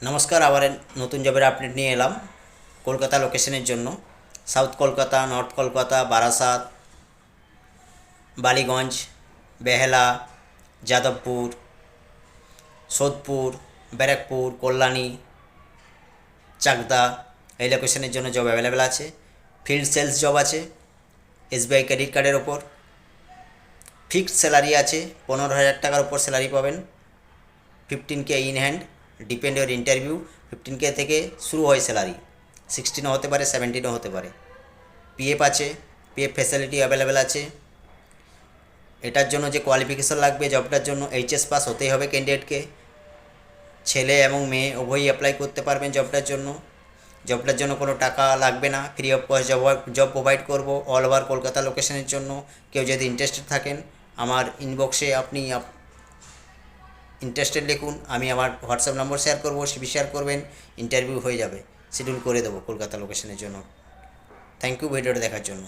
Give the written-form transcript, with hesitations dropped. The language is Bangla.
নমস্কার, আবার নতুন জবের আপডেট নিয়ে এলাম কলকাতা লোকেশনের জন্য। সাউথ কলকাতা, নর্থ কলকাতা, বারাসাত, বালিগঞ্জ, বেহালা, যাদবপুর, সোদপুর, ব্যারাকপুর, কল্যাণী, চাকদা এই লোকেশনের জন্য জব অ্যাভেলেবেল আছে। ফিল্ড সেলস জব আছে এসবিআই ক্রেডিট কার্ডের ওপর। ফিক্সড স্যালারি আছে, 15,000 টাকার ওপর স্যালারি পাবেন। 15K in hand, depend or interview. 15K থেকে শুরু হয় স্যালারি, 16ও হতে পারে, 17ও হতে পারে। পিএফ আছে, পিএফ ফ্যাসিলিটি অ্যাভেলেবেল আছে। এটার জন্য যে কোয়ালিফিকেশন লাগবে, জবটার জন্য এইচএস পাস হতেই হবে ক্যান্ডিডেটকে। ছেলে এবং মেয়ে উভয়ই অ্যাপ্লাই করতে পারবেন জবটার জন্য। জবটার জন্য কোনো টাকা লাগবে না, free of cost job provide করব অল ওভার কলকাতা লোকেশনের জন্য। কেউ যদি ইন্টারেস্টেড থাকেন, আমার ইনবক্সে আপনি ইন্টারেস্টেড লিখুন, আমি আমার হোয়াটসঅ্যাপ নম্বর শেয়ার করবো, সিভি শেয়ার করবেন, ইন্টারভিউ হয়ে যাবে, শিডিউল করে দেবো কলকাতা লোকেশনের জন্য। থ্যাংক ইউ ভিডিওটা দেখার জন্য।